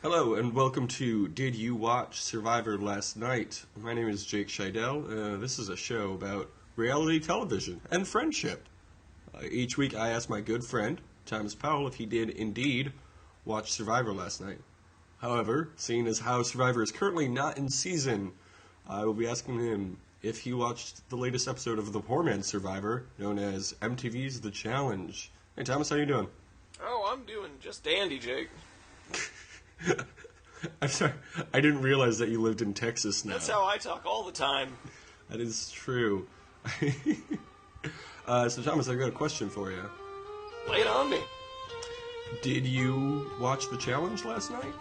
Hello and welcome to Did You Watch Survivor Last Night? My name is Jake Scheidel. This is a show about reality television and friendship. Each week I ask my good friend, Thomas Powell, if he did indeed watch Survivor last night. However, seeing as how Survivor is currently not in season, I will be asking him if he watched the latest episode of the poor man's Survivor, known as MTV's The Challenge. Hey Thomas, how you doing? Oh, I'm doing just dandy, Jake. I'm sorry, I didn't realize that you lived in Texas now. That's how I talk all the time. That is true. So Thomas, I've got a question for you. Lay it on me. Did you watch The Challenge last night?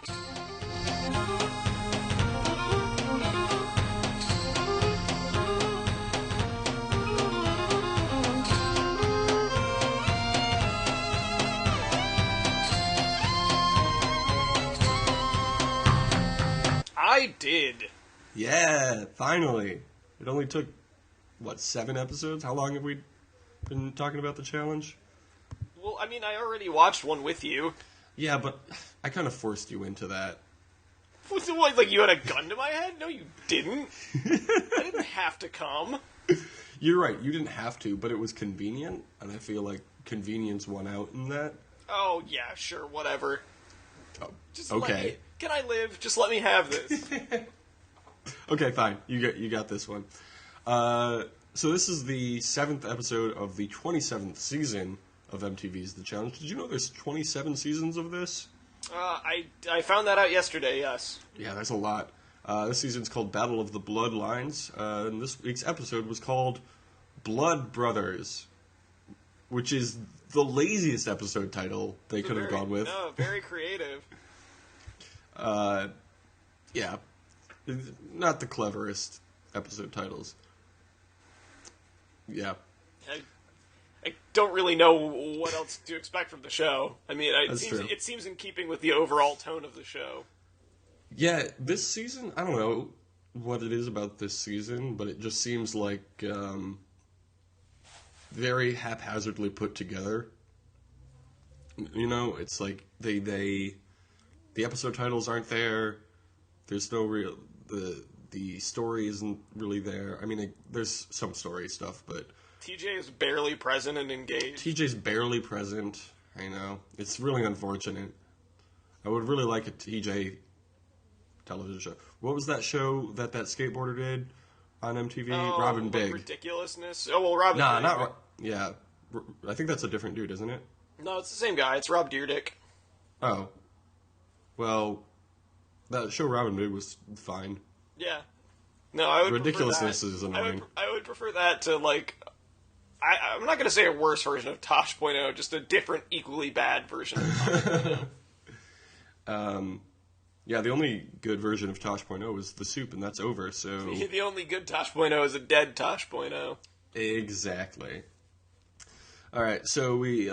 I did. Yeah, finally. It only took, 7 episodes? How long have we been talking about The Challenge? Well, I mean, I already watched one with you. Yeah, but I kind of forced you into that. Was it like you had a gun to my head? No, you didn't. I didn't have to come. You're right, you didn't have to, but it was convenient, and I feel like convenience won out in that. Oh, yeah, sure, whatever. Oh, Just okay. Can I live? Just let me have this. Okay, fine. You got this one. So this is the 7th episode of the 27th season of MTV's The Challenge. Did you know there's 27 seasons of this? I found that out yesterday, yes. Yeah, that's a lot. This season's called Battle of the Bloodlines, and this week's episode was called Blood Brothers, which is the laziest episode title they could have gone with. No, very creative. Yeah, not the cleverest episode titles. Yeah. I don't really know what else to expect from the show. I mean, True. It seems in keeping with the overall tone of the show. Yeah, this season, I don't know what it is about this season, but it just seems like very haphazardly put together. You know, it's like the episode titles aren't there. There's no real the story isn't really there. I mean, there's some story stuff, but TJ is barely present and engaged. TJ's barely present. I know, it's really unfortunate. I would really like a TJ television show. What was that show that skateboarder did on MTV? Oh, Robin Big. Ridiculousness. Oh well, Robin. Nah, Big. not yeah. I think that's a different dude, isn't it? No, it's the same guy. It's Rob Dyrdek. Oh, well, that show Robin Big was fine. Yeah. No, I would. Ridiculousness prefer that. is annoying. I would prefer that to like. I'm not going to say a worse version of Tosh.0, just a different, equally bad version of Tosh.0. Yeah, the only good version of Tosh.0 was the soup, and that's over, so... The only good Tosh.0 is a dead Tosh.0. Exactly. Alright, so we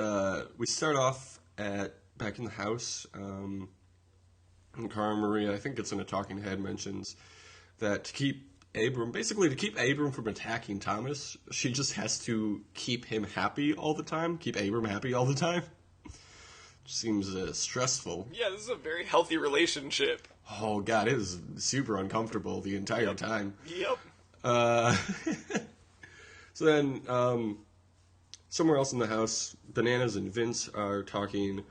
start off back in the house, and Cara Maria, I think it's in a talking head, mentions that to keep Abram from attacking Thomas, she just has to keep him happy all the time, keep Abram happy all the time. Seems stressful. Yeah, this is a very healthy relationship. Oh god, it is super uncomfortable the entire time. Yep. So then, somewhere else in the house, Bananas and Vince are talking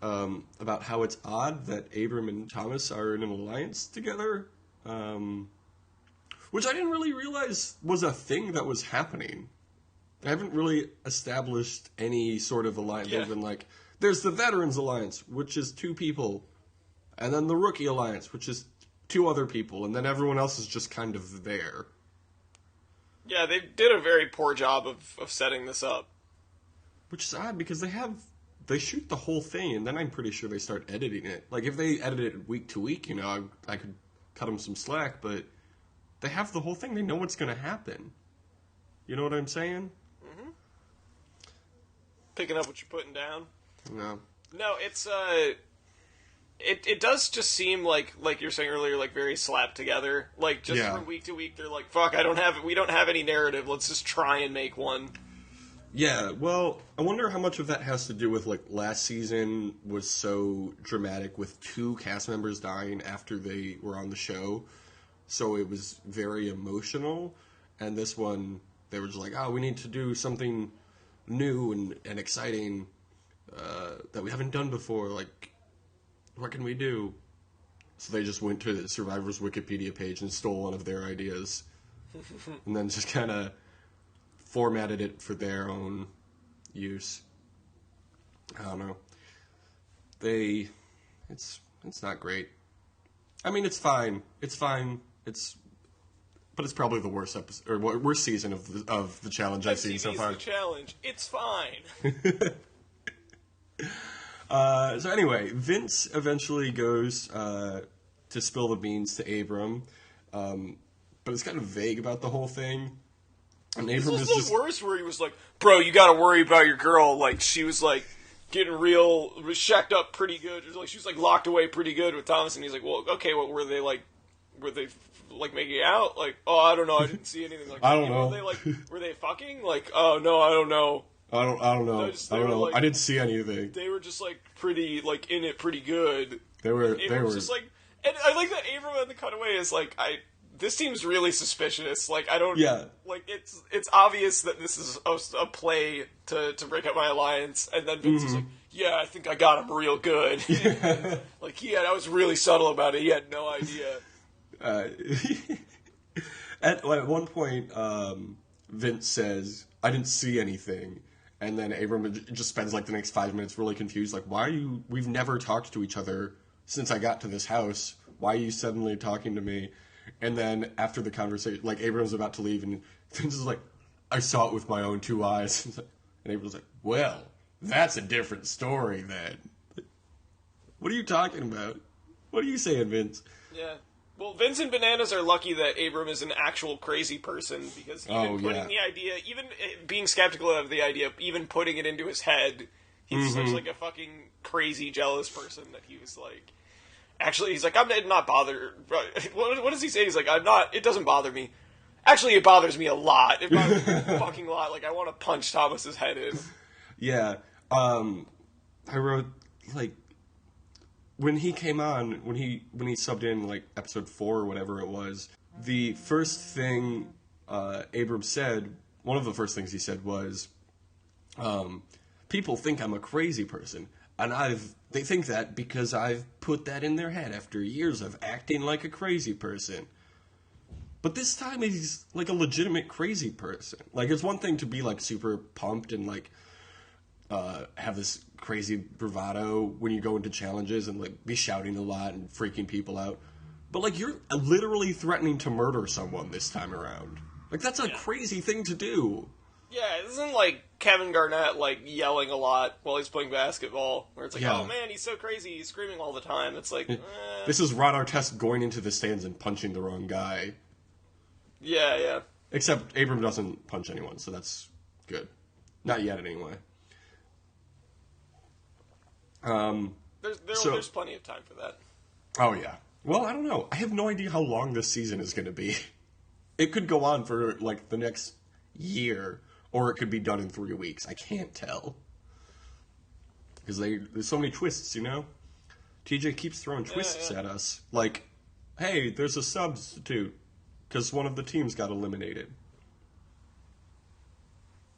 about how it's odd that Abram and Thomas are in an alliance together, which I didn't really realize was a thing that was happening. They haven't really established any sort of alliance. Yeah. They've been like, there's the Veterans Alliance, which is 2 people, and then the Rookie Alliance, which is 2 other people, and then everyone else is just kind of there. Yeah, they did a very poor job of setting this up. Which is odd, because they shoot the whole thing, and then I'm pretty sure they start editing it. Like, if they edit it week to week, you know, I could cut them some slack, but they have the whole thing. They know what's going to happen. You know what I'm saying? Mm-hmm. Picking up what you're putting down. No. No, it's it does just seem like you're saying earlier, like very slapped together. Like just from week to week, they're like, "Fuck, we don't have any narrative. Let's just try and make one." Yeah, well, I wonder how much of that has to do with, like, last season was so dramatic with 2 cast members dying after they were on the show. So it was very emotional. And this one, they were just like, oh, we need to do something new and exciting that we haven't done before. Like, what can we do? So they just went to the Survivor's Wikipedia page and stole one of their ideas. And then just kind of formatted it for their own use. I don't know. It's not great. I mean, it's fine. It's fine. But it's probably the worst episode or worst season of the challenge I've seen so far. The challenge. It's fine. So anyway, Vince eventually goes to spill the beans to Abram, but it's kind of vague about the whole thing. And Abram is just worse, where he was like, "Bro, you got to worry about your girl. Like, she was like getting shacked up pretty good. Like, she was like locked away pretty good with Thomas." And he's like, "Well, okay, what were they like? Were they like making out? Like, oh, I don't know. I didn't see anything. Like, I don't know. Were they fucking? Like, oh no, I don't know. I don't know. I don't know. Like, I didn't see anything. They were just like pretty like in it pretty good. They were just like, and I like that Abram at the cutaway is like, this seems really suspicious. Like, I don't... Yeah. Like, it's obvious that this is a play to break up my alliance, and then Vince is like, yeah, I think I got him real good. Like, I was really subtle about it. He had no idea. At one point, Vince says, I didn't see anything. And then Abram just spends, like, the next 5 minutes really confused. Like, why are you... We've never talked to each other since I got to this house. Why are you suddenly talking to me? And then after the conversation, like, Abram's about to leave, and Vince is like, I saw it with my own 2 eyes. And Abram's like, well, that's a different story then. What are you talking about? What are you saying, Vince? Yeah. Well, Vince and Bananas are lucky that Abram is an actual crazy person, because even putting the idea, even being skeptical of the idea, even putting it into his head, he's such like a fucking crazy, jealous person that he was like... Actually, he's like, I'm not bothered. What does he say? He's like, it doesn't bother me. Actually, it bothers me a lot. It bothers me a fucking lot. Like, I want to punch Thomas's head in. Yeah. I wrote, like, when he came on, when he subbed in, like, episode 4 or whatever it was, the first thing Abram said, one of the first things he said was, people think I'm a crazy person. And they think that because I've put that in their head after years of acting like a crazy person. But this time he's like a legitimate crazy person. Like, it's one thing to be like super pumped and like have this crazy bravado when you go into challenges and like be shouting a lot and freaking people out. But like, you're literally threatening to murder someone this time around. Like, that's a crazy thing to do. Yeah, isn't like Kevin Garnett like yelling a lot while he's playing basketball, where it's like, oh man, he's so crazy, he's screaming all the time. It's like, This is Ron Artest going into the stands and punching the wrong guy. Yeah. Except Abram doesn't punch anyone, so that's good. Not yet, anyway. There's plenty of time for that. Oh yeah. Well, I don't know. I have no idea how long this season is going to be. It could go on for like the next year. Or it could be done in 3 weeks. I can't tell. Because there's so many twists, you know? TJ keeps throwing twists at us. Like, hey, there's a substitute. Because one of the teams got eliminated.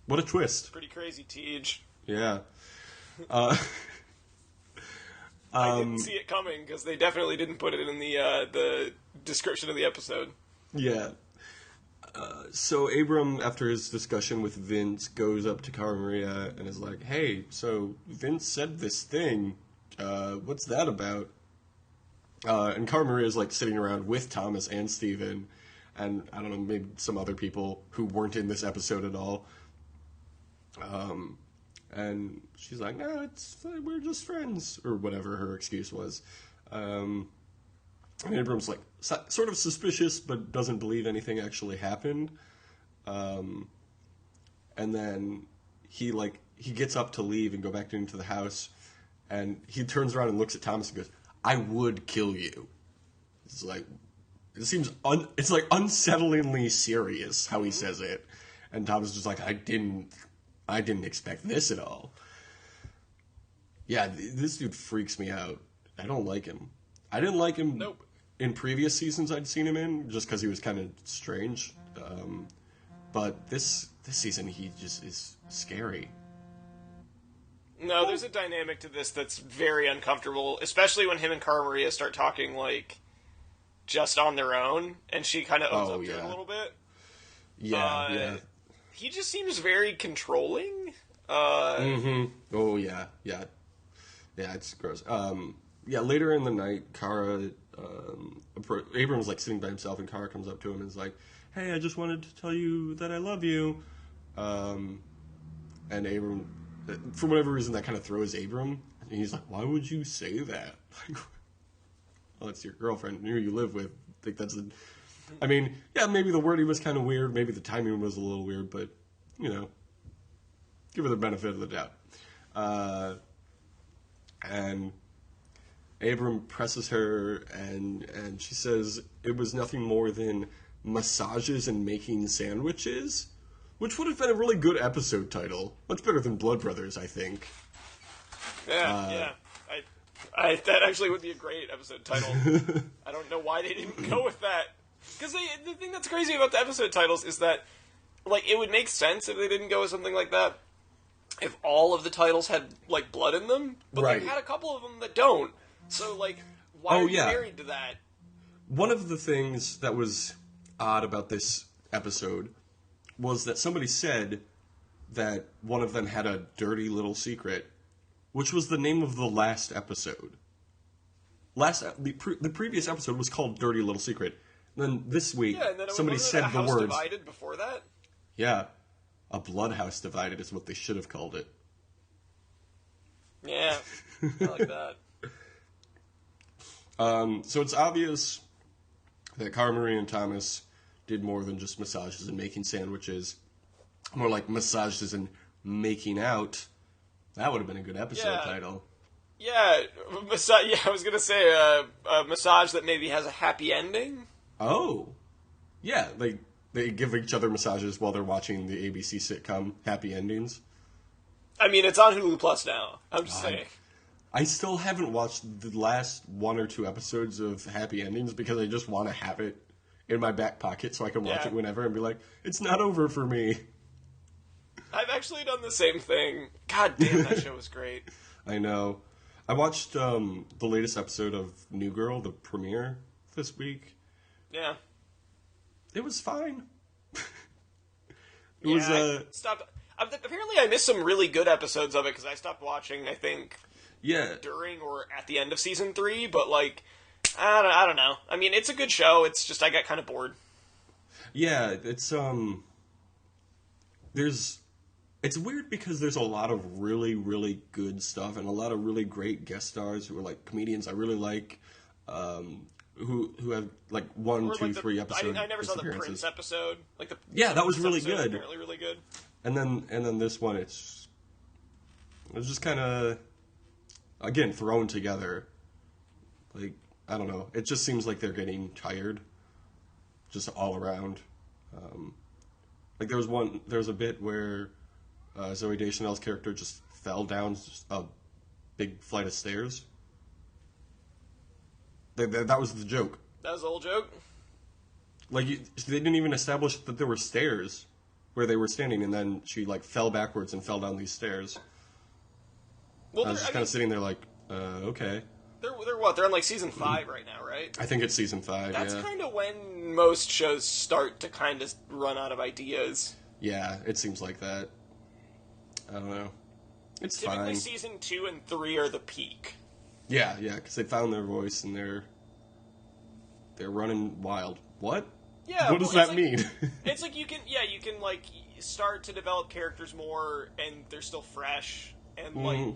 What a twist. Pretty crazy, TJ. Yeah. I didn't see it coming, because they definitely didn't put it in the description of the episode. Yeah. So Abram, after his discussion with Vince, goes up to Cara Maria and is like, hey, so Vince said this thing. What's that about? And Cara Maria is like sitting around with Thomas and Steven and, I don't know, maybe some other people who weren't in this episode at all. And she's like, no, we're just friends, or whatever her excuse was. And Abram's like sort of suspicious, but doesn't believe anything actually happened. And then he gets up to leave and go back into the house, and he turns around and looks at Thomas and goes, "I would kill you." It's like, it seems it's like unsettlingly serious how he says it, and Thomas is just like, I didn't I didn't expect this at all. Yeah, this dude freaks me out. I don't like him. I didn't like him in previous seasons I'd seen him in, just because he was kind of strange. But this season, he just is scary. No, there's a dynamic to this that's very uncomfortable, especially when him and Cara Maria start talking, like, just on their own, and she kind of owns up to it a little bit. Yeah. He just seems very controlling. Oh, yeah. Yeah, it's gross. Later in the night, Cara, Abram's, like, sitting by himself, and Cara comes up to him and is like, hey, I just wanted to tell you that I love you. And Abram, for whatever reason, that kind of throws Abram. And he's like, why would you say that? Well, it's your girlfriend who you live with. I think that's I mean, yeah, maybe the wording was kind of weird. Maybe the timing was a little weird. But, you know, give her the benefit of the doubt. And Abram presses her, and she says it was nothing more than massages and making sandwiches, which would have been a really good episode title. Much better than Blood Brothers, I think. Yeah. That actually would be a great episode title. I don't know why they didn't go with that. Because the thing that's crazy about the episode titles is that, like, it would make sense if they didn't go with something like that. If all of the titles had, like, blood in them. But they had a couple of them that don't. So, like, why are you married to that? One of the things that was odd about this episode was that somebody said that one of them had a dirty little secret, which was the name of the last episode. The previous episode was called Dirty Little Secret. Then this week, somebody said the words. Divided before that? Yeah. A blood house divided is what they should have called it. Yeah. I like that. So it's obvious that Cara Maria and Thomas did more than just massages and making sandwiches. More like massages and making out. That would have been a good episode title. Yeah, I was going to say a massage that maybe has a happy ending. Oh. Yeah, they give each other massages while they're watching the ABC sitcom Happy Endings. I mean, it's on Hulu Plus now. I'm just saying. I still haven't watched the last one or two episodes of Happy Endings because I just want to have it in my back pocket so I can watch it whenever and be like, it's not over for me. I've actually done the same thing. God damn, that show was great. I know. I watched the latest episode of New Girl, the premiere, this week. Yeah. It was fine. I stopped. Apparently, I missed some really good episodes of it because I stopped watching, I think, during or at the end of season 3. But, like, I don't know. I mean, it's a good show. It's just I got kind of bored. Yeah, it's it's weird because there's a lot of really, really good stuff and a lot of really great guest stars who are, like, comedians I really like, who have, like, 1, 2, 3 episodes. I never saw the Prince episode. That was really good. Apparently really good. And then this one, it was just kind of, again, thrown together. Like, I don't know. It just seems like they're getting tired, just all around. Like there was a bit where Zooey Deschanel's character just fell down a big flight of stairs. That was the joke. That was the whole joke? Like, they didn't even establish that there were stairs where they were standing, and then she, like, fell backwards and fell down these stairs. Well, I was just kind of sitting there like, okay. They're what? They're on, like, season 5 right now, right? I think it's season 5, That's kind of when most shows start to kind of run out of ideas. Yeah, it seems like that. I don't know. It's Typically, fine. season 2 and 3 are the peak. Yeah, because they found their voice and they're running wild. What? Yeah. What does that mean? It's like you can like start to develop characters more, and they're still fresh, and like,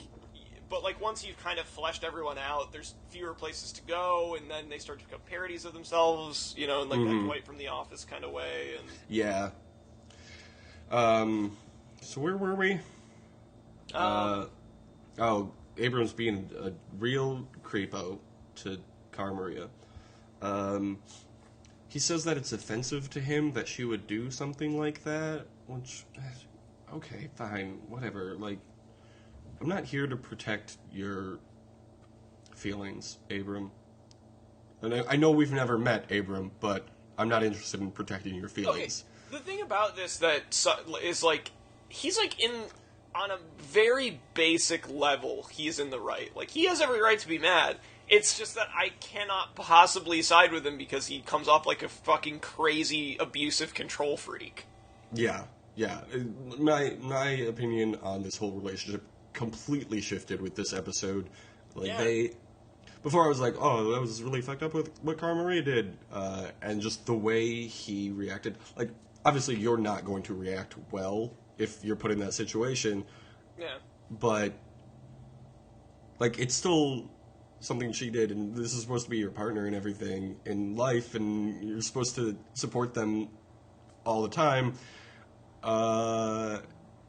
but like once you've kind of fleshed everyone out, there's fewer places to go, and then they start to become parodies of themselves, in like that Dwight from The Office kind of way. And yeah. So where were we? Abram's being a real creepo to Cara Maria. He says that it's offensive to him that she would do something like that, which okay, fine, whatever. Like, I'm not here to protect your feelings, Abram. And I know we've never met, Abram, but I'm not interested in protecting your feelings. Okay, the thing about this that is, like, he's, like, on a very basic level, he's in the right. Like, he has every right to be mad. It's just that I cannot possibly side with him because he comes off like a fucking crazy, abusive control freak. Yeah. My opinion on this whole relationship completely shifted with this episode. Like, before I was like, oh, that was really fucked up with what Cara Maria did. And just the way he reacted. Like, obviously you're not going to react well if you're put in that situation. Yeah. But, like, it's still something she did, and this is supposed to be your partner and everything in life, and you're supposed to support them all the time.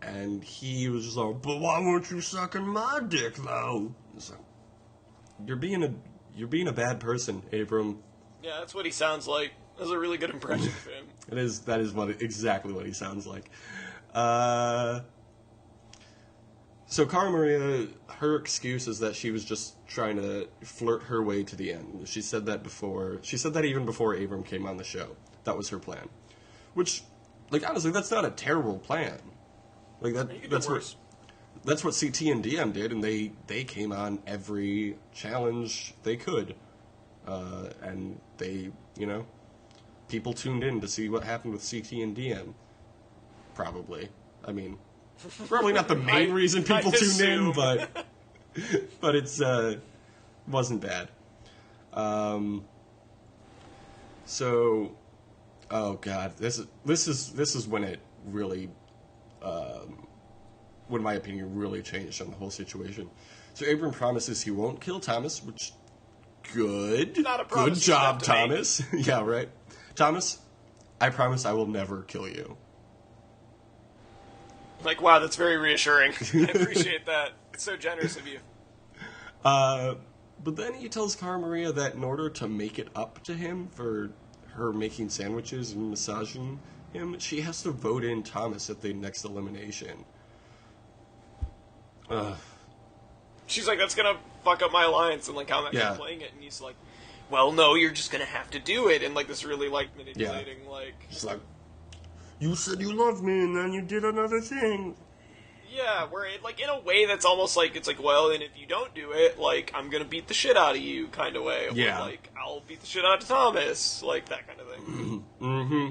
And he was just like, but why weren't you sucking my dick, though? It's like, you're being a bad person, Abram. Yeah, that's what he sounds like. That's a really good impression of him. That is exactly what he sounds like. So Cara Maria, her excuse is that she was just trying to flirt her way to the end. She said that before. She said that even before Abram came on the show. That was her plan. Which, like, honestly, that's not a terrible plan. Like, that's what CT and DM did, and they came on every challenge they could. And they, people tuned in to see what happened with CT and DM. Probably. I mean, probably not the main reason people tuned in, but it's wasn't bad. So, oh god, this is when it really, when my opinion really changed on the whole situation. So Abram promises he won't kill Thomas, which good job, Thomas. Yeah, right. Thomas, I promise I will never kill you. Like, wow, that's very reassuring. I appreciate that. It's so generous of you. But then he tells Cara Maria that in order to make it up to him for her making sandwiches and massaging him, she has to vote in Thomas at the next elimination. She's like, that's gonna fuck up my alliance, and like, how am I playing it? And he's like, well, no, you're just gonna have to do it, and like this really like manipulating, like. She's like, you said you loved me, and then you did another thing. Yeah, where it, like, in a way that's almost like, it's like, well, and if you don't do it, like, I'm gonna beat the shit out of you, kind of way. Yeah. Or, like, I'll beat the shit out of Thomas, like, that kind of thing. Mm-hmm.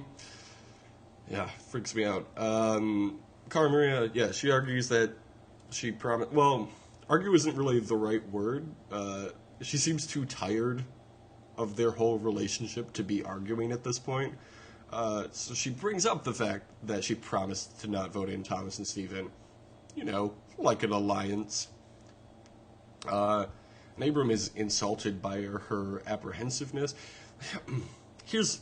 Yeah, freaks me out. Cara Maria, yeah, she argues that she promised, well, argue isn't really the right word. She seems too tired of their whole relationship to be arguing at this point. So she brings up the fact that she promised to not vote in Thomas and Steven. Like an alliance. And Abram is insulted by her apprehensiveness. Here's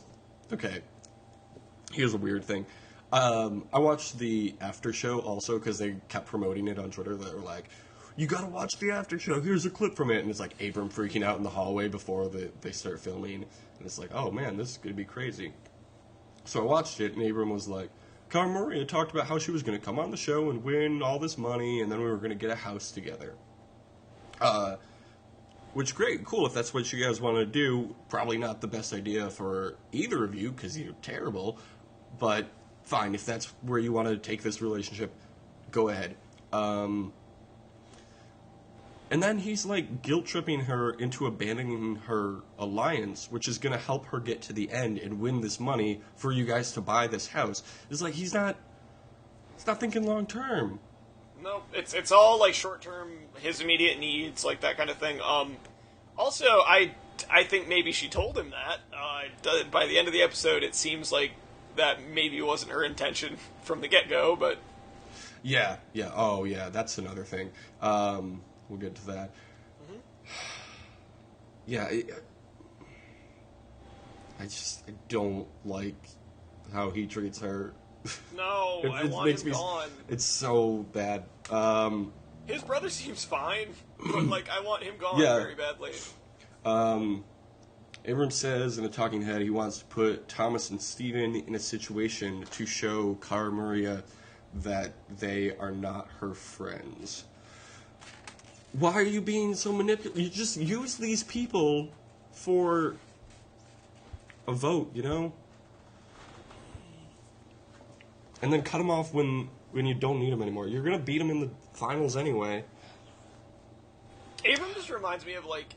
a weird thing. I watched the after show also because they kept promoting it on Twitter. They were like, you gotta watch the after show, here's a clip from it. And it's like Abram freaking out in the hallway before they start filming. And it's like, oh man, this is gonna be crazy. So I watched it, and Abram was like, Cara Maria talked about how she was going to come on the show and win all this money, and then we were going to get a house together. Which, great, cool, if that's what you guys want to do. Probably not the best idea for either of you, because you're terrible. But, fine, if that's where you want to take this relationship, go ahead. And then he's, like, guilt-tripping her into abandoning her alliance, which is going to help her get to the end and win this money for you guys to buy this house. It's like, he's not thinking long-term. No, it's all, like, short-term, his immediate needs, like, that kind of thing. Also, I think maybe she told him that. By the end of the episode, it seems like that maybe wasn't her intention from the get-go, but... Yeah, oh, yeah, that's another thing. We'll get to that. Mm-hmm. Yeah, I don't like how he treats her. No, I want him gone. It's so bad. His brother seems fine, but like I want him gone very badly. Abram says in a talking head he wants to put Thomas and Steven in a situation to show Cara Maria that they are not her friends. Why are you being so manipulative? You just use these people for a vote, you know? And then cut them off when you don't need them anymore. You're going to beat them in the finals anyway. Abram just reminds me of, like,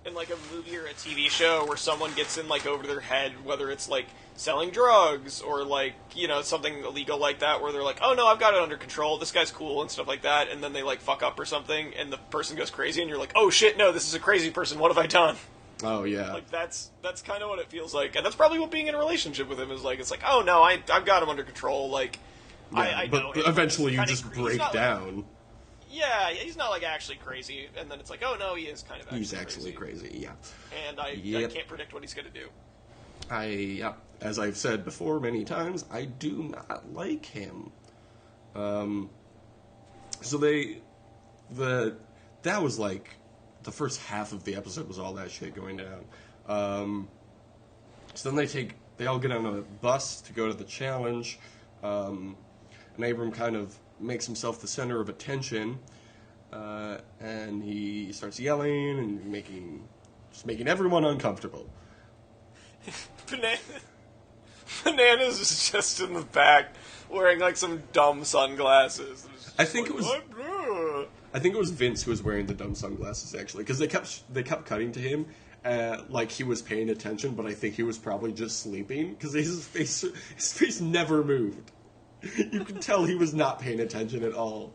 in, like, a movie or a TV show where someone gets in, like, over their head, whether it's, like, selling drugs or, like, you know, something illegal like that, where they're like, oh, no, I've got it under control, this guy's cool, and stuff like that, and then they, like, fuck up or something, and the person goes crazy, and you're like, oh, shit, no, this is a crazy person, what have I done? Oh, yeah. Like, that's kind of what it feels like, and that's probably what being in a relationship with him is like. It's like, oh, no, I've got him under control, like, yeah, I know him. Eventually you just break down. Like, yeah, he's not, like, actually crazy, and then it's like, oh, no, he is kind of He's actually crazy, yeah. And I can't predict what he's going to do. As I've said before many times, I do not like him. So that was, like, the first half of the episode was all that shit going down. So then they all get on a bus to go to the challenge, and Abram kind of makes himself the center of attention, and he starts yelling and making everyone uncomfortable. Bananas is just in the back wearing like some dumb sunglasses. I think it was Vince who was wearing the dumb sunglasses actually, because they kept cutting to him like he was paying attention, but I think he was probably just sleeping because his face never moved. You could tell he was not paying attention at all.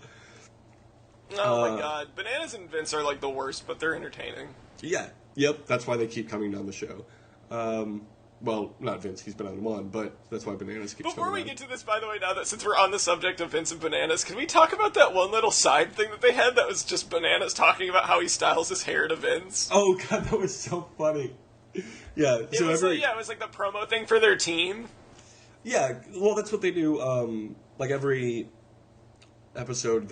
Oh my god. Bananas and Vince are like the worst, but they're entertaining. Yeah. Yep. That's why they keep coming on the show. Well, not Vince, he's been on one, but that's why Bananas keeps Before coming we on. get to this, by the way, now that since we're on the subject of Vince and Bananas, can we talk about that one little side thing that they had that was just Bananas talking about how he styles his hair to Vince? Oh god, that was so funny. Yeah. It was like the promo thing for their team. Yeah, well, that's what they do. Like every episode,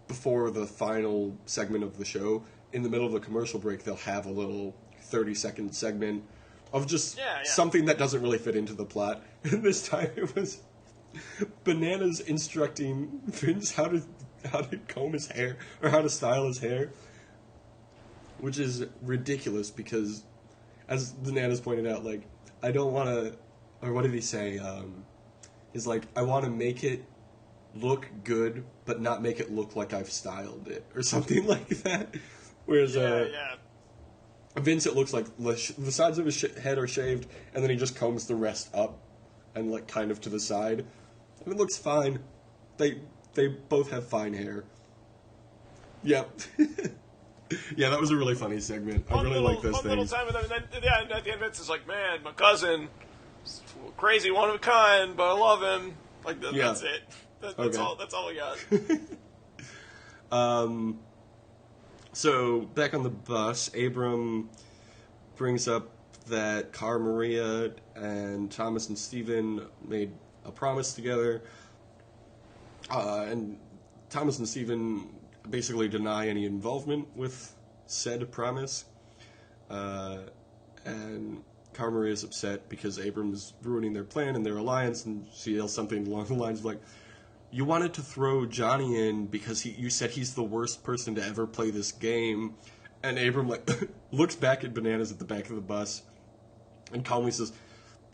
before the final segment of the show, in the middle of the commercial break, they'll have a little 30-second segment of just something that doesn't really fit into the plot. And this time it was Bananas instructing Vince how to comb his hair, or how to style his hair. Which is ridiculous because, as Bananas pointed out, like, I don't want to... Or what did he say? He's like, I want to make it look good, but not make it look like I've styled it, or something like that. Whereas Vince, it looks like the sides of his head are shaved, and then he just combs the rest up, and like kind of to the side, and it looks fine. They both have fine hair. Yep. Yeah, that was a really funny segment. I really like this thing. Little time with them, and then at the end, Vince is like, "Man, my cousin, crazy, one of a kind, but I love him." Like that's it. That's all. That's all we got. So back on the bus, Abram brings up that Cara Maria and Thomas and Steven made a promise together, and Thomas and Steven basically deny any involvement with said promise, and Cara Maria is upset because Abram is ruining their plan and their alliance, and she yells something along the lines of like, "You wanted to throw Johnny in because you said he's the worst person to ever play this game," and Abram like looks back at Bananas at the back of the bus and calmly says,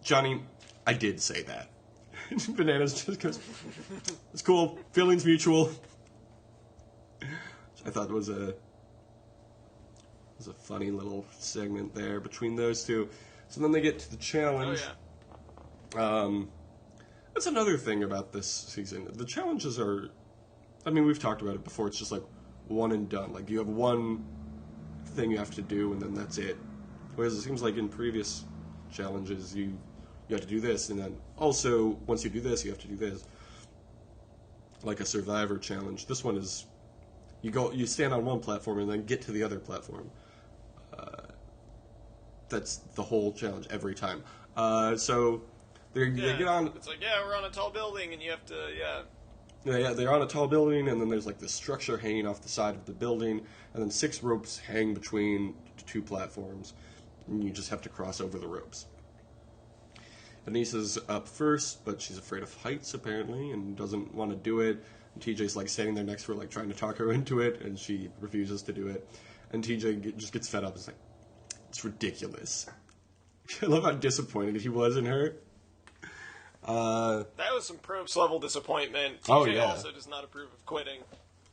"Johnny, I did say that." And Bananas just goes, "It's cool, feelings mutual." I thought was a funny little segment there between those two. So then they get to the challenge. Oh, yeah. That's another thing about this season. The challenges are, I mean, we've talked about it before. It's just like one and done. Like you have one thing you have to do, and then that's it. Whereas it seems like in previous challenges, you have to do this, and then also once you do this, you have to do this. Like a Survivor challenge. This one is, you stand on one platform and then get to the other platform. That's the whole challenge every time. So they get on. It's like, we're on a tall building, and you have to, Yeah, they're on a tall building, and then there's like this structure hanging off the side of the building, and then 6 ropes hang between 2 platforms, and you just have to cross over the ropes. Anissa's up first, but she's afraid of heights, apparently, and doesn't want to do it. And TJ's, like, standing there next to her, like, trying to talk her into it, and she refuses to do it. And TJ just gets fed up. It's like, it's ridiculous. I love how disappointed he was in her. That was some Probst level disappointment. TJ also does not approve of quitting.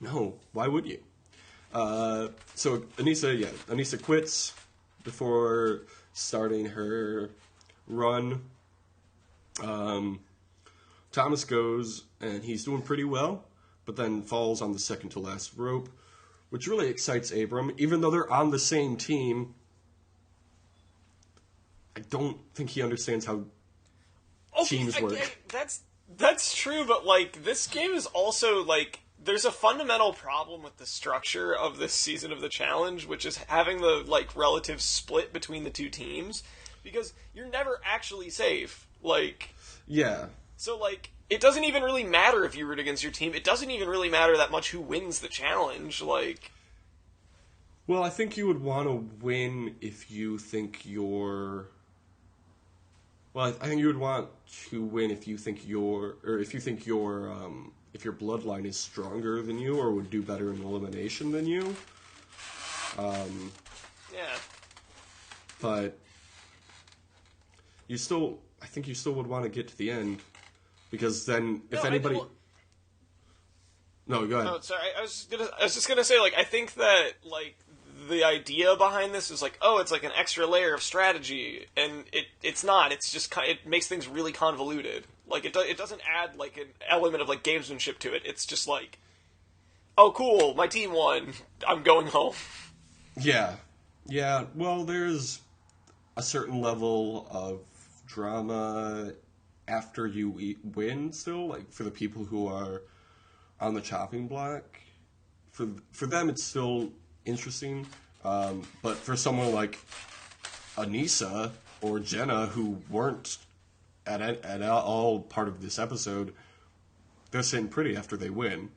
No, why would you? So Anissa quits before starting her run. Thomas goes, and he's doing pretty well, but then falls on the second to last rope, which really excites Abram. Even though they're on the same team, I don't think he understands how teams work. That's true, but, like, this game is also, like, there's a fundamental problem with the structure of this season of the challenge, which is having the, like, relative split between the two teams, because you're never actually safe. Like... Yeah. So, like, it doesn't even really matter if you root against your team. It doesn't even really matter that much who wins the challenge, like... Well, I think you would want to win if you think you're... Well, I think you would want to win if you think your bloodline is stronger than you or would do better in elimination than you. Yeah. But I think you still would want to get to the end, because then if anybody... No, go ahead. Oh, sorry. I was just gonna say, like, I think that, like, the idea behind this is like, oh, it's like an extra layer of strategy, and it's not. It's just it makes things really convoluted. Like, it doesn't add, like, an element of, like, gamesmanship to it. It's just like, oh, cool, my team won. I'm going home. Yeah. Yeah, well, there's a certain level of drama after you win still, like, for the people who are on the chopping block. For them, it's still interesting, but for someone like Anissa or Jenna, who weren't at all part of this episode, they're sitting pretty after they win.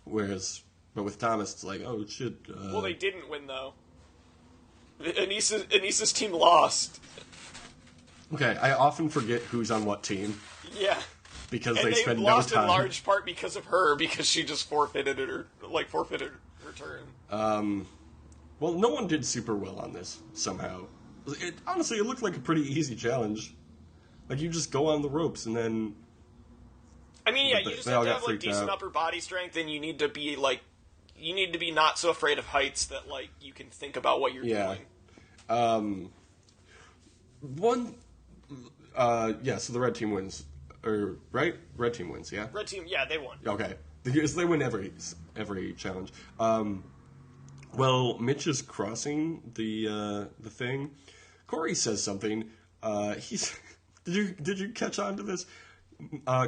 But with Thomas, it's like, oh shit. Well, they didn't win though. Anissa's team lost. Okay, I often forget who's on what team. Yeah. Because and they spend no time. lost in large part because of her, because she just forfeited her turn. Well, no one did super well on this, somehow. Honestly, it looked like a pretty easy challenge. Like, you just go on the ropes, and then... I mean, yeah, you just have to have, like, decent upper body strength, and you need to be, like... You need to be not so afraid of heights that, like, you can think about what you're doing. So the red team wins. Right? Red team wins, yeah? Red team, yeah, they won. Okay. Because they win every challenge. Well, Mitch is crossing the thing. Corey says something. Did you catch on to this?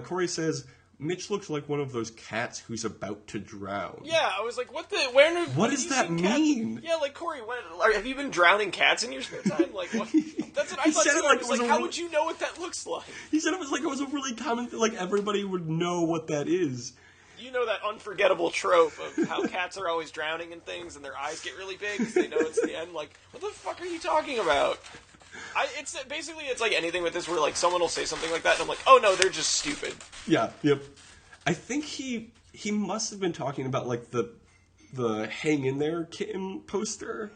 Corey says, Mitch looks like one of those cats who's about to drown. Yeah, I was like, what does that mean? Yeah, like, Corey, have you been drowning cats in your spare time? Like, what? That's what I thought. I was like, how would you know what that looks like? He said it was a really common thing, like, everybody would know what that is. You know that unforgettable trope of how cats are always drowning in things and their eyes get really big because they know it's the end. Like, what the fuck are you talking about? It's like anything with this where, like, someone will say something like that and I'm like, oh no, they're just stupid. Yeah, yep. I think he must have been talking about, like, the Hang In There kitten poster.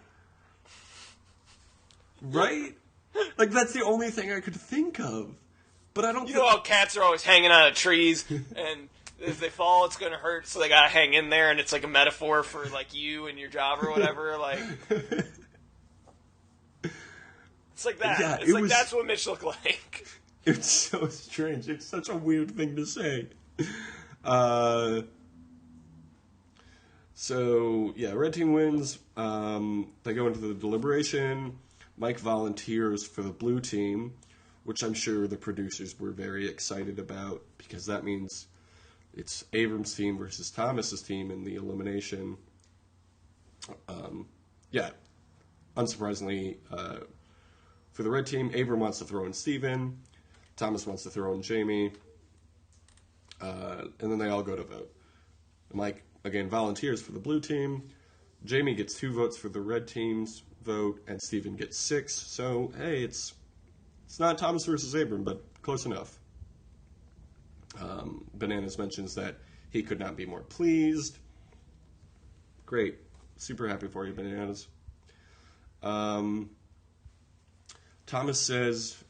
Right? Like, that's the only thing I could think of. But I don't know how cats are always hanging out of trees and if they fall, it's gonna hurt, so they gotta hang in there, and it's like a metaphor for, like, you and your job or whatever, like... It's like that. Yeah, that's what Mitch looked like. It's so strange. It's such a weird thing to say. So, yeah, red team wins. They go into the deliberation. Mike volunteers for the blue team, which I'm sure the producers were very excited about, because that means it's Abram's team versus Thomas's team in the elimination. Unsurprisingly, for the red team, Abram wants to throw in Steven. Thomas wants to throw in Jamie. And then they all go to vote. Mike, again, volunteers for the blue team. Jamie gets 2 votes for the red team's vote, and Steven gets 6. So, hey, it's It's not Thomas versus Abram, but close enough. Bananas mentions that he could not be more pleased. Great. Super happy for you, Bananas. Thomas says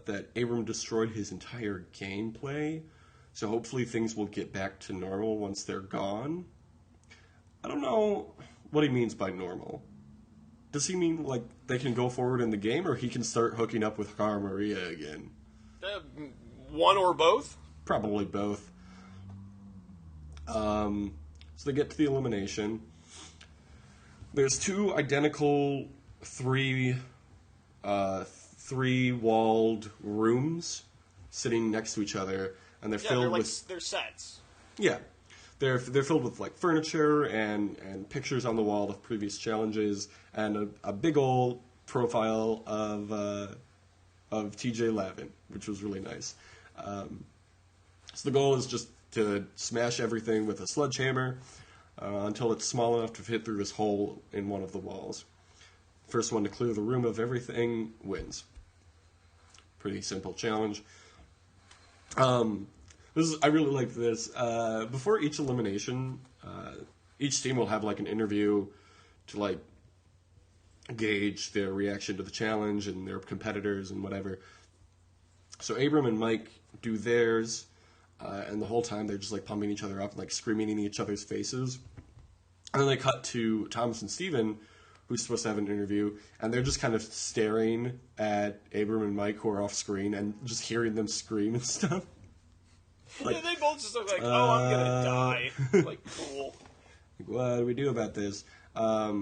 that Abram destroyed his entire gameplay, so hopefully things will get back to normal once they're gone. I don't know what he means by normal. Does he mean, like, they can go forward in the game, or he can start hooking up with Cara Maria again? One or both? Probably both. So they get to the elimination. There's two identical three-walled rooms sitting next to each other, and they're filled with... They're sets. Yeah. They're filled with, like, furniture and pictures on the wall of previous challenges, and a big old profile of TJ Lavin, which was really nice. So the goal is just to smash everything with a sledgehammer until it's small enough to fit through this hole in one of the walls. First one to clear the room of everything wins. Pretty simple challenge. I really like this. Before each elimination, each team will have like an interview to like gauge their reaction to the challenge and their competitors and whatever. So Abram and Mike do theirs, and the whole time they're just like pumping each other up and like screaming in each other's faces. And then they cut to Thomas and Steven, who's supposed to have an interview, and they're just kind of staring at Abram and Mike, who are off screen, and just hearing them scream and stuff. Like, yeah, they both just look like, oh, I'm gonna die. Like, cool. What do we do about this? At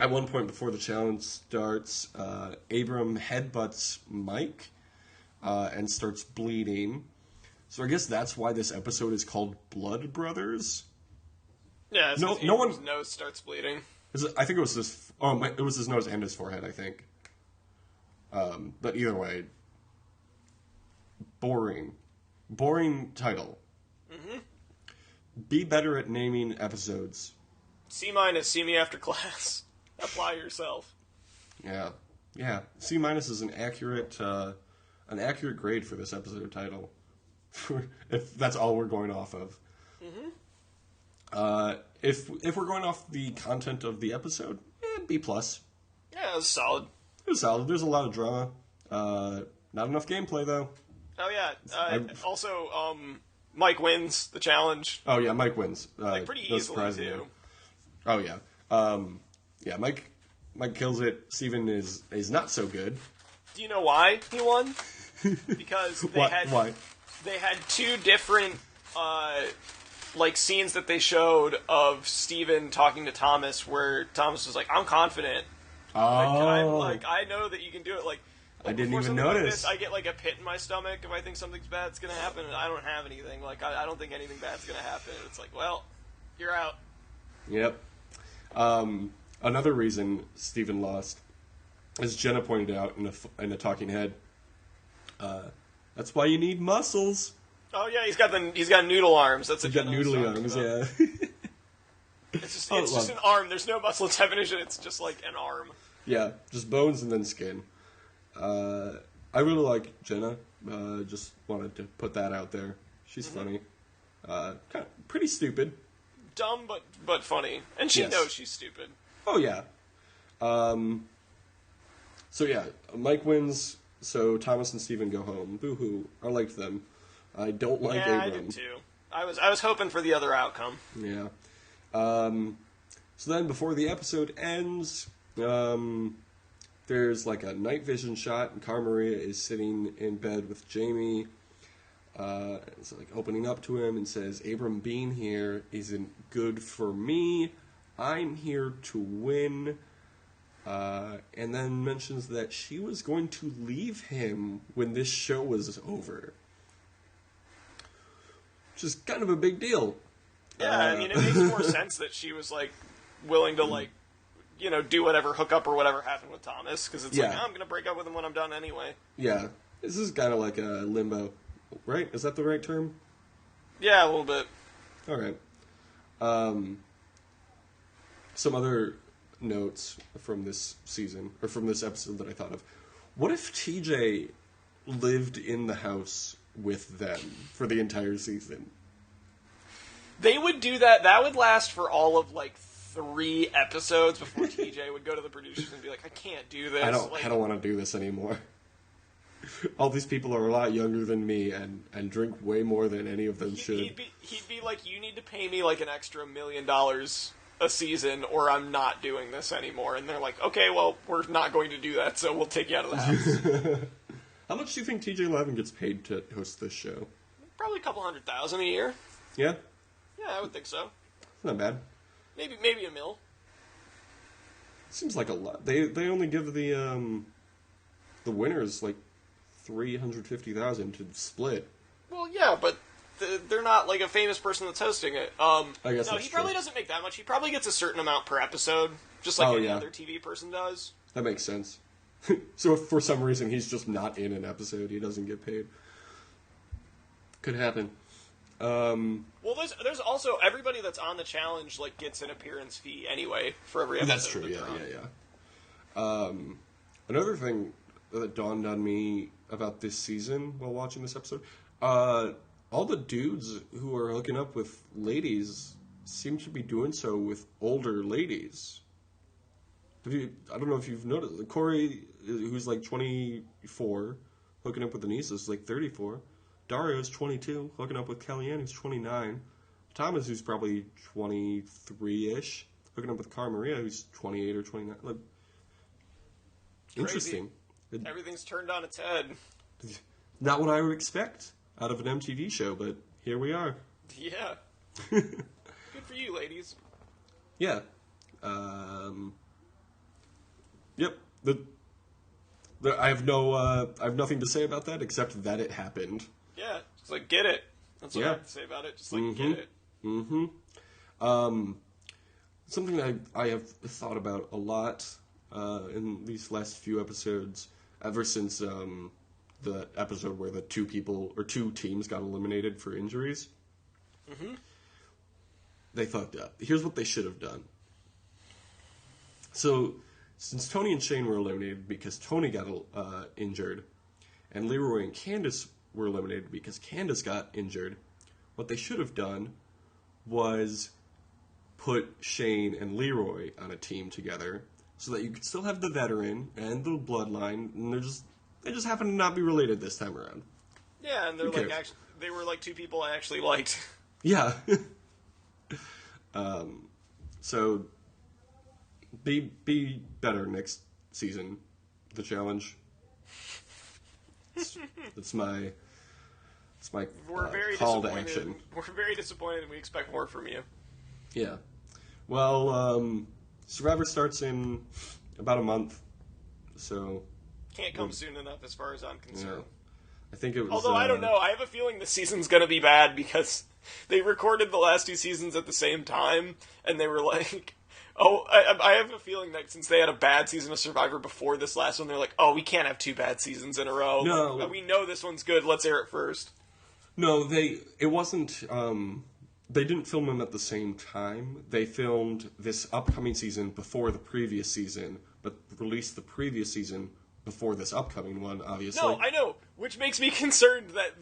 one point before the challenge starts, Abram headbutts Mike and starts bleeding. So I guess that's why this episode is called Blood Brothers. Yeah, it's no one's nose starts bleeding. I think it was his. Oh, it was his nose and his forehead, I think. But either way, boring title. Mm-hmm. Be better at naming episodes. C-, see me after class. Apply yourself. Yeah. C- is an accurate grade for this episode title. If that's all we're going off of. Mm-hmm. If we're going off the content of the episode, B+. Yeah, it was solid. It was solid. There's a lot of drama. Not enough gameplay, though. Oh, yeah. Also, Mike wins the challenge. Oh, yeah, Mike wins. Pretty easily, too. Oh, yeah. Yeah, Mike kills it. Steven is not so good. Do you know why he won? Because Why? They had two different scenes that they showed of Steven talking to Thomas, where Thomas was like, "I'm confident. Oh. I know that you can do it." Like, I didn't even notice. Like this, I get like a pit in my stomach if I think something's bad's gonna happen, and I don't have anything. Like, I don't think anything bad's gonna happen. It's like, well, you're out. Yep. Another reason Steven lost, as Jenna pointed out in a talking head, that's why you need muscles. Oh yeah, he's got noodle arms. That's he's got noodly arms. Yeah. It's just an arm. There's no muscle definition. It's just like an arm. Yeah, just bones and then skin. I really like Jenna. Just wanted to put that out there. She's funny. Kind of pretty stupid. Dumb but funny, and she knows she's stupid. Oh yeah. So yeah, Mike wins. So Thomas and Steven go home. Boo-hoo. I liked them. I don't like Abram. I did too. I was hoping for the other outcome. Yeah. So then before the episode ends, there's like a night vision shot, and Cara Maria is sitting in bed with Jamie. It's like opening up to him and says, "Abram being here isn't good for me. I'm here to win." And then mentions that she was going to leave him when this show was over. Which is kind of a big deal. Yeah, I mean, it makes more sense that she was, like, willing to, do whatever hookup or whatever happened with Thomas. Because it's I'm going to break up with him when I'm done anyway. Yeah. This is kind of like a limbo. Right? Is that the right term? Yeah, a little bit. All right. Some other notes from this season, or from this episode that I thought of. What if TJ lived in the house with them for the entire season? They would do that. That would last for all of, 3 episodes before TJ would go to the producers and be like, I can't do this. I don't want to do this anymore. All these people are a lot younger than me and drink way more than any of them should. He'd be like, you need to pay me an extra $1 million a season or I'm not doing this anymore. And they're like, okay, well, we're not going to do that, so we'll take you out of the house. How much do you think TJ Lavin gets paid to host this show? Probably a couple $100,000 a year. Yeah? Yeah, I would think so. Not bad. Maybe $1 million. Seems like a lot. They only give the winners $350,000 to split. Well, yeah, but they're not a famous person that's hosting it. I guess no, he probably doesn't make that much. He probably gets a certain amount per episode, just like any other TV person does. That makes sense. So if for some reason he's just not in an episode, he doesn't get paid. Could happen. Well, there's also everybody that's on the challenge gets an appearance fee anyway for every episode. That's true. Yeah. Another thing that dawned on me about this season while watching this episode, all the dudes who are hooking up with ladies seem to be doing so with older ladies. I don't know if you've noticed. Corey, who's 24, hooking up with Anissa, is 34. Dario's 22, hooking up with Kellyanne, who's 29. Thomas, who's probably 23-ish, hooking up with Cara Maria, who's 28 or 29. Interesting. Everything's turned on its head. Not what I would expect out of an MTV show, but here we are. Yeah. Good for you, ladies. Yeah. Yep. I have nothing to say about that except that it happened. Yeah, just get it. That's what I have to say about it. Just get it. Mm-hmm. Something that I have thought about a lot in these last few episodes, ever since the episode where the two teams got eliminated for injuries. Mm-hmm. They fucked up. Here's what they should have done. So, since Tony and Shane were eliminated because Tony got injured, and Leroy and Candace were eliminated because Candace got injured, what they should have done was put Shane and Leroy on a team together so that you could still have the veteran and the bloodline, and they just happen to not be related this time around. Yeah, and they're they were two people I actually liked. Yeah. So be better next season. The challenge. It's my call to action. We're very disappointed, and we expect more from you. Yeah. Well, Survivor starts in about a month, so can't come soon enough, as far as I'm concerned. Yeah. I think it was. Although I don't know, I have a feeling this season's gonna be bad because they recorded the last 2 seasons at the same time, and they were like, "Oh, I have a feeling that since they had a bad season of Survivor before this last one, they're like, oh, we can't have 2 bad seasons in a row. No, we know this one's good. Let's air it first." No, it wasn't. They didn't film them at the same time. They filmed this upcoming season before the previous season, but released the previous season before this upcoming one, obviously. No, I know, which makes me concerned that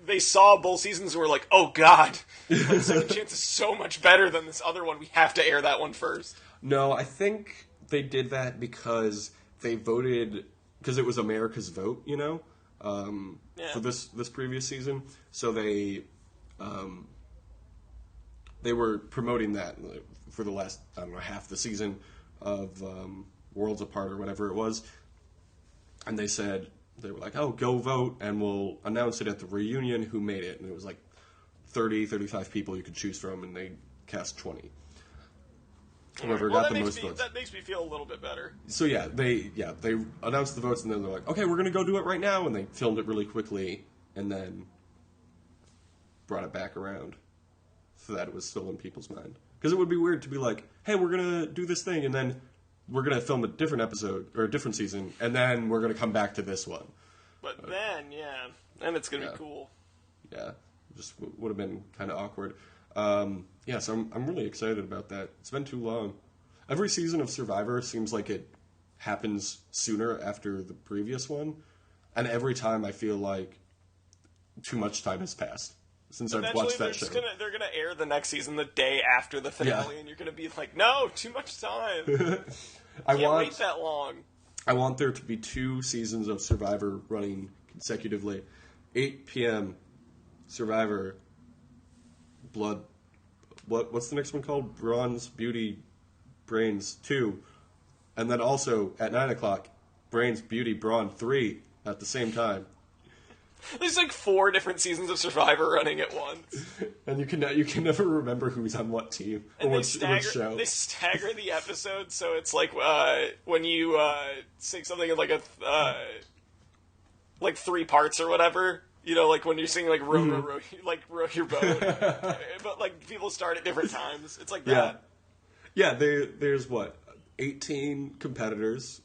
they saw both seasons and were like, oh god, Second Chance is so much better than this other one, we have to air that one first. No, I think they did that because they voted, because it was America's vote, for this previous season. So they were promoting that for the last, I don't know, half the season of Worlds Apart or whatever it was. And they were like, oh, go vote, and we'll announce it at the reunion who made it. And it was 30, 35 people you could choose from, and they cast 20. Whoever got the most votes. That makes me feel a little bit better. So they announced the votes, and then they're like, okay, we're going to go do it right now. And they filmed it really quickly, and then brought it back around so that it was still in people's mind. Because it would be weird to be like, hey, we're going to do this thing, and then we're going to film a different episode, or a different season, and then we're going to come back to this one. But then it's going to be cool. Yeah, just would have been kind of awkward. So I'm really excited about that. It's been too long. Every season of Survivor seems like it happens sooner after the previous one. And every time I feel like too much time has passed since I've watched that show. They're gonna air the next season the day after the finale, and you're gonna be like, no, too much time. Can't wait that long. I want there to be 2 seasons of Survivor running consecutively. 8 p.m. Survivor. What's the next one called? Bronze, Beauty, Brains 2. And then also at 9 o'clock, Brains, Beauty, Brawn 3 at the same time. There's like 4 different seasons of Survivor running at once. And you can never remember who's on what team or which show. They stagger the episodes, so it's like when you sing something in like 3 parts or whatever. You know, like when you're singing like row your boat. But like people start at different times. It's like that. Yeah, there's 18 competitors,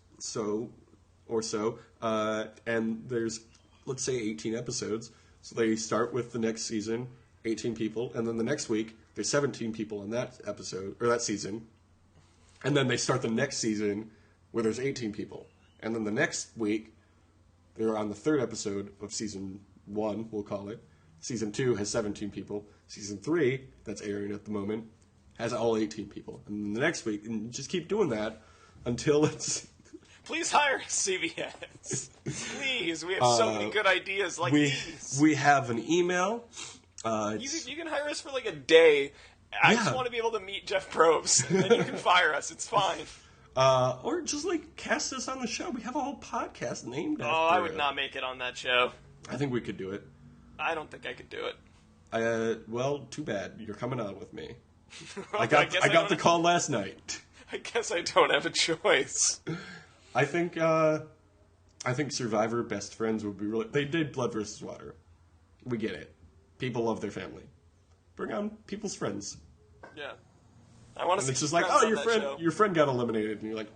and there's, let's say, 18 episodes. So they start with the next season, 18 people, and then the next week there's 17 people in that episode or that season, and then they start the next season where there's 18 people, and then the next week they're on the 3rd episode of season 1, we'll call it. Season 2 has 17 people. Season 3, that's airing at the moment, has all 18 people. And then the next week, and just keep doing that until it's... Please hire CBS. Please, we have so many good ideas like these. We have an email. You can hire us for like a day. I just want to be able to meet Jeff Probst, and then you can fire us. It's fine. Or just like cast us on the show. We have a whole podcast named after I would not make it on that show. I think we could do it. I don't think I could do it. Well, too bad. You're coming on with me. I got the call last night. I guess I don't have a choice. I think Survivor Best Friends would be really... They did Blood vs. Water. We get it. People love their family. Bring on people's friends. Yeah. I want to see. It's just like, your friend got eliminated, and you're like,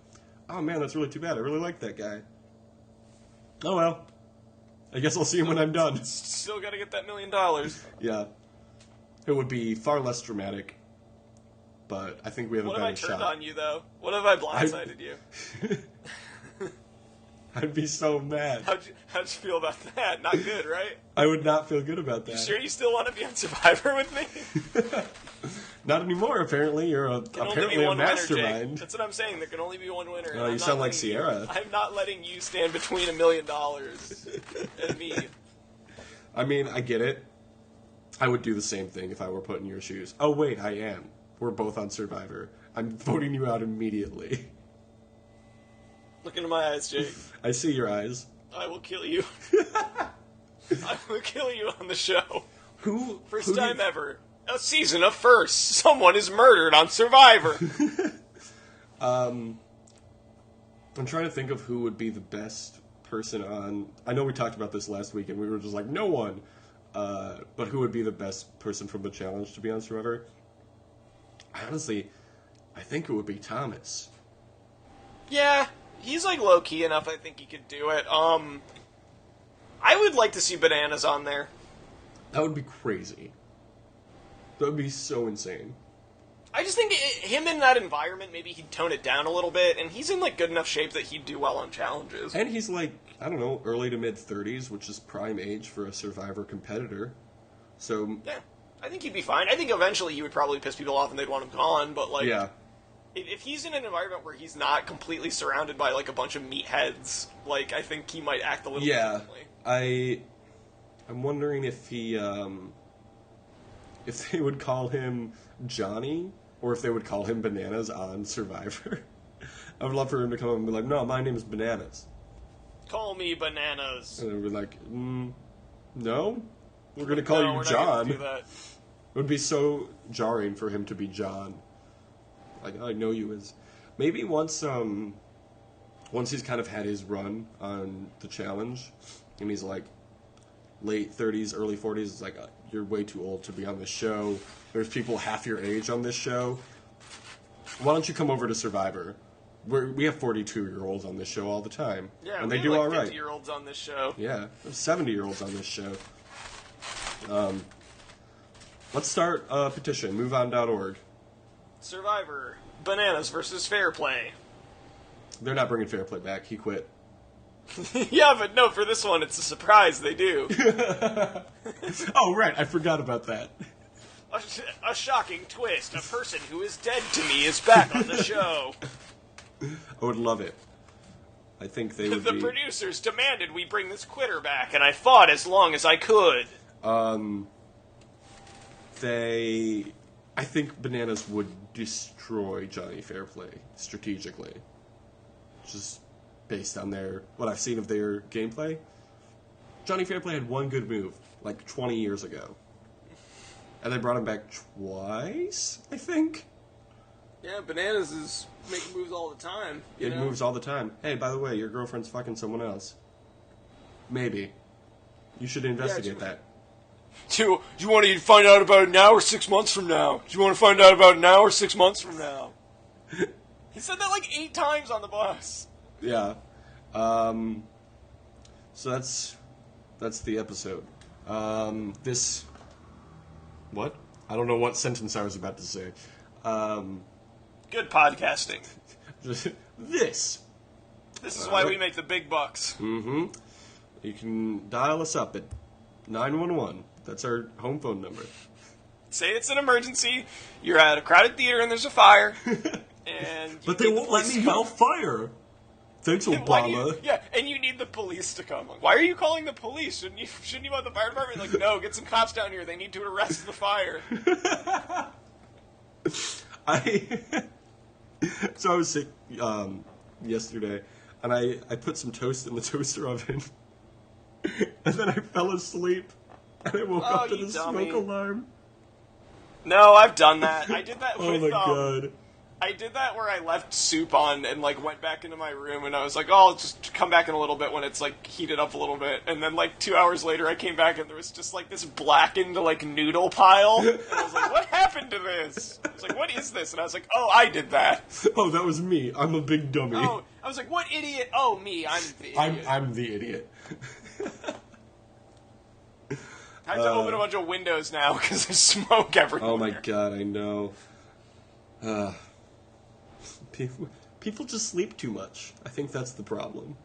oh man, that's really too bad. I really like that guy. Oh well. I guess I'll see him when I'm done. Still got to get that $1 million. Yeah. It would be far less dramatic, but I think we have a better shot. What have I turned on you, though? What have I blindsided you? I'd be so mad. How'd you feel about that? Not good, right? I would not feel good about that. You sure you still want to be on Survivor with me? Not anymore, apparently. You're apparently a mastermind. That's what I'm saying. There can only be one winner. You sound like Sierra. I'm not letting you stand between $1 million and me. I mean, I get it. I would do the same thing if I were put in your shoes. Oh, wait, I am. We're both on Survivor. I'm voting you out immediately. Look into my eyes, Jake. I see your eyes. I will kill you. I will kill you on the show. First time ever. A season of firsts. Someone is murdered on Survivor. I'm trying to think of who would be the best person on... I know we talked about this last week, and we were just like, no one. But who would be the best person from the challenge to be on Survivor? Honestly, I think it would be Thomas. Yeah, he's like low-key enough, I think he could do it. I would like to see Bananas on there. That would be crazy. That would be so insane. I just think him in that environment, maybe he'd tone it down a little bit, and he's in like good enough shape that he'd do well on challenges. And he's like, I don't know, early to mid-30s, which is prime age for a Survivor competitor. So yeah, I think he'd be fine. I think eventually he would probably piss people off and they'd want him gone, but like, yeah. If he's in an environment where he's not completely surrounded by like a bunch of meatheads, like I think he might act a little differently. I'm wondering if if they would call him Johnny, or if they would call him Bananas on Survivor. I would love for him to come up and be like, no, my name is Bananas. Call me Bananas. And they'd be like, no? We're going to call you John. Do that. It would be so jarring for him to be John. Like, I know you as... Maybe once he's kind of had his run on the challenge, and he's like late 30s, early 40s, it's like, you're way too old to be on this show. There's people half your age on this show. Why don't you come over to Survivor? We have 42-year-olds on this show all the time. Yeah, and they do all right. 50-year-olds on this show. Yeah, 70-year-olds on this show. Let's start a petition, moveon.org. Survivor, Bananas versus Fair Play. They're not bringing Fair Play back. He quit. Yeah, but no, for this one, it's a surprise. They do. Oh, right. I forgot about that. A shocking twist. A person who is dead to me is back on the show. I would love it. I think they would The producers demanded we bring this quitter back, and I fought as long as I could. I think Bananas would destroy Johnny Fairplay strategically. Just based on what I've seen of their gameplay. Johnny Fairplay had one good move, like 20 years ago. And they brought him back twice, I think? Yeah, Bananas is making moves all the time. It moves all the time. Hey, by the way, your girlfriend's fucking someone else. Maybe. You should investigate that. Do you want to find out about it now or 6 months from now? Do you want to find out about it now or 6 months from now? He said that like 8 times on the bus. Yeah. So that's the episode. What? I don't know what sentence I was about to say. Good podcasting. This is why we make the big bucks. Mm-hmm. You can dial us up at 911. That's our home phone number. Say it's an emergency. You're at a crowded theater and there's a fire. But they won't let me yell fire. Thanks, Obama. And you need the police to come. Like, why are you calling the police? Shouldn't you want the fire department? Like, no, get some cops down here. They need to arrest the fire. So I was sick yesterday, and I put some toast in the toaster oven, and then I fell asleep, and I woke up to the smoke alarm. No, I've done that. I did that with... Oh my god. I did that where I left soup on and, like, went back into my room, and I was like, oh, I'll just come back in a little bit when it's, like, heated up a little bit. And then, like, 2 hours later, I came back, and there was just, like, this blackened, like, noodle pile. And I was like, what happened to this? I was like, what is this? And I was like, oh, I did that. Oh, that was me. I'm a big dummy. Oh, I was like, what idiot? Oh, me. I'm the idiot. I'm the idiot. I have to open a bunch of windows now, because there's smoke everywhere. Oh my god, I know. People just sleep too much. I think that's the problem.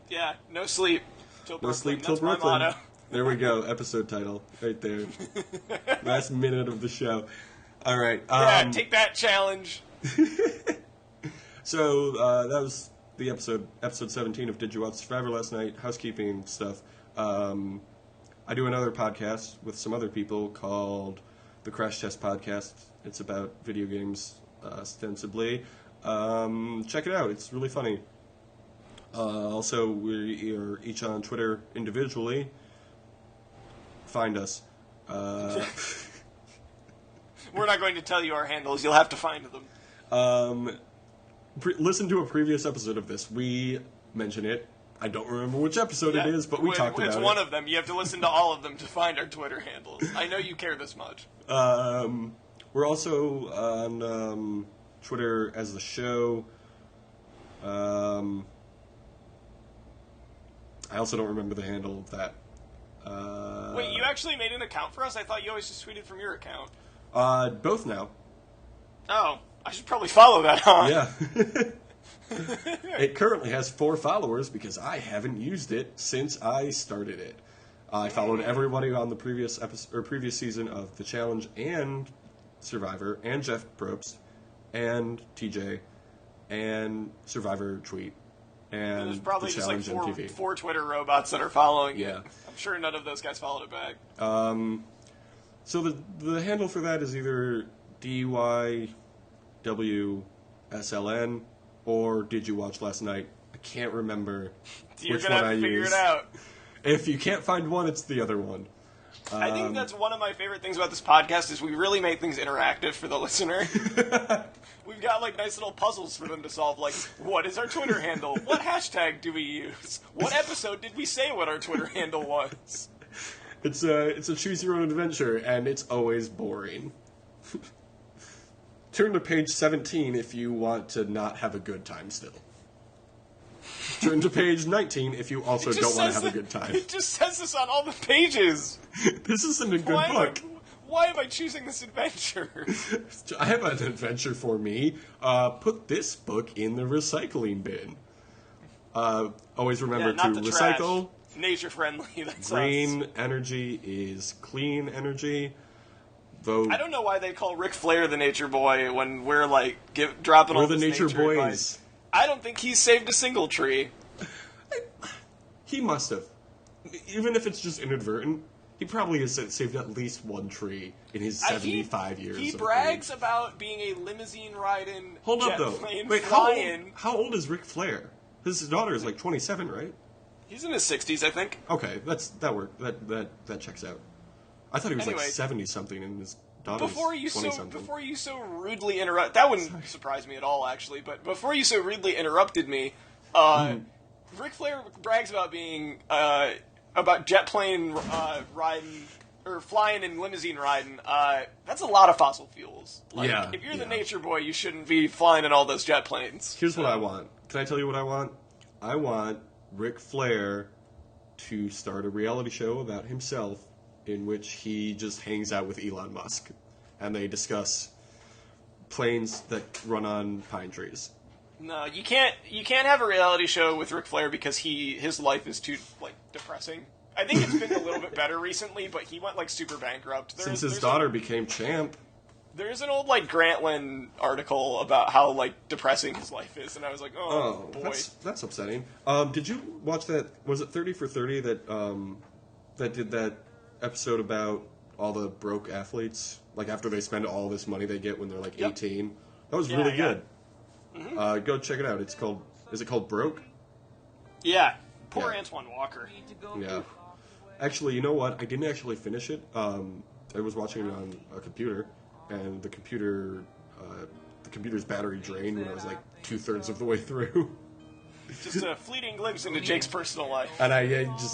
Yeah, no sleep till Brooklyn. No sleep till That's Brooklyn. my motto. There we go. Episode title right there. Last minute of the show. All right. Yeah, take that challenge. So that was the episode 17 of Did You Watch Survivor Last Night? Housekeeping stuff. I do another podcast with some other people called the Crash Test Podcast. It's about video games, ostensibly. Check it out. It's really funny. Also, we are each on Twitter individually. Find us. We're not going to tell you our handles. You'll have to find them. Listen to a previous episode of this. We mention it. I don't remember which episode it is, but we talked about it. It's one of them. You have to listen to all of them to find our Twitter handles. I know you care this much. We're also on Twitter as the show. I also don't remember the handle of that. Wait, you actually made an account for us? I thought you always just tweeted from your account. Both now. Oh, I should probably follow that, huh? Yeah. It currently has 4 followers because I haven't used it since I started it. I followed everybody on the previous episode or previous season of The Challenge and Survivor, and Jeff Probst, and TJ, and Survivor Tweet, and there's probably The just like Challenge four Twitter robots that are following you. Yeah. I'm sure none of those guys followed it back. So the handle for that is either DYWSLN or Did You Watch Last Night? I can't remember which one I use. You're going to have to figure it out. If you can't find one, it's the other one. I think that's one of my favorite things about this podcast is we really make things interactive for the listener. We've got like nice little puzzles for them to solve, like what is our Twitter handle? What hashtag do we use? What episode did we say what our Twitter handle was? It's a choose your own adventure, and it's always boring. Turn to page 17 if you want to not have a good time still. Turn to page 19 if you also don't want to have a good time. It just says this on all the pages. This isn't a good book. Why am I choosing this adventure? I have an adventure for me. Put this book in the recycling bin. Always remember to recycle. Nature friendly. That's Green us. energy is clean energy. Though I don't know why they call Ric Flair the Nature Boy when we're like dropping all the this Nature Boys. Advice. I don't think he's saved a single tree. He must have. Even if it's just inadvertent, he probably has saved at least one tree in his 75 years. He brags about being a limousine riding. Hold up, though. Wait, how old is Ric Flair? His daughter is like 27, right? He's in his 60s, I think. Okay, that worked. That checks out. I thought he was like 70 something, and his daughter's 20 something. Before you so rudely interrupt, that wouldn't surprise me at all, actually. But before you so rudely interrupted me, Ric Flair brags about being about jet plane riding or flying and limousine riding. That's a lot of fossil fuels. Like, if you're the Nature Boy, you shouldn't be flying in all those jet planes. Here's what I want. Can I tell you what I want? I want Ric Flair to start a reality show about himself in which he just hangs out with Elon Musk and they discuss planes that run on pine trees. No, you can't have a reality show with Ric Flair because his life is too depressing. I think it's been a little bit better recently, but he went super bankrupt. Since his daughter became champ. There's an old Grantland article about how depressing his life is, and I was like, oh boy, that's upsetting. Did you watch that? Was it 30 for 30 that did that episode about all the broke athletes? After they spend all this money they get when they're 18. That was really good. Mm-hmm. Go check it out. Is it called Broke? Yeah. Poor Antoine Walker. Yeah. Actually, you know what? I didn't actually finish it. I was watching it on a computer, and the computer's battery drained when I was 2/3 of the way through. Just a fleeting glimpse into Jake's personal life. And I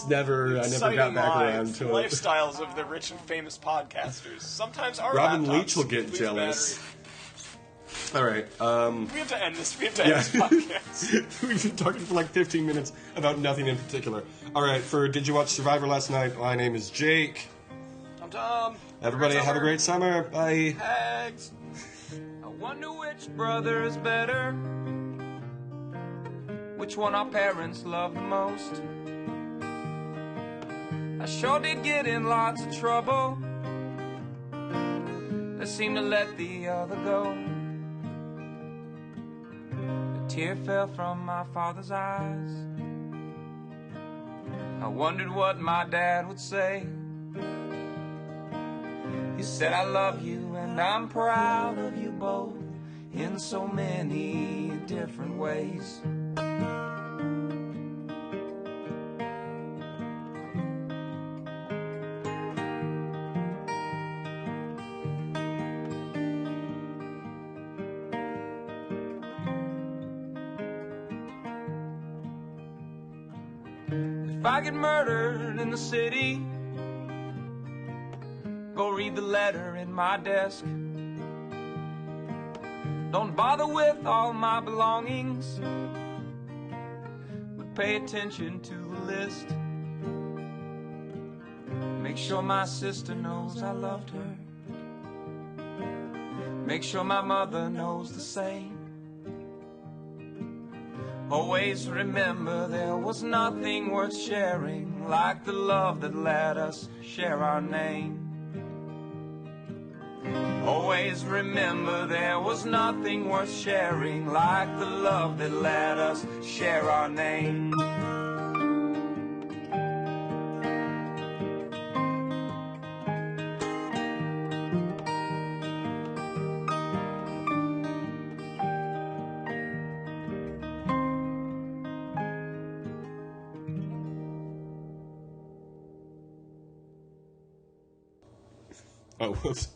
never got back around to it. Lifestyles of the rich and famous podcasters. Sometimes our Robin Leach will get jealous. All right. We have to end this. We have to end this podcast. We've been talking for 15 minutes about nothing in particular. All right. Did you watch Survivor last night? My name is Jake. I'm Thom. Everybody have a great summer. Bye. Hags. I wonder which brother is better. Which one our parents love the most. I sure did get in lots of trouble. I seemed to let the other go. A tear fell from my father's eyes. I wondered what my dad would say. He said, I love you and I'm proud of you both in so many different ways. If I get murdered in the city, go read the letter in my desk. Don't bother with all my belongings, but pay attention to the list. Make sure my sister knows I loved her. Make sure my mother knows the same. Always remember there was nothing worth sharing like the love that let us share our name. Always remember there was nothing worth sharing like the love that let us share our name. Oh, whoops.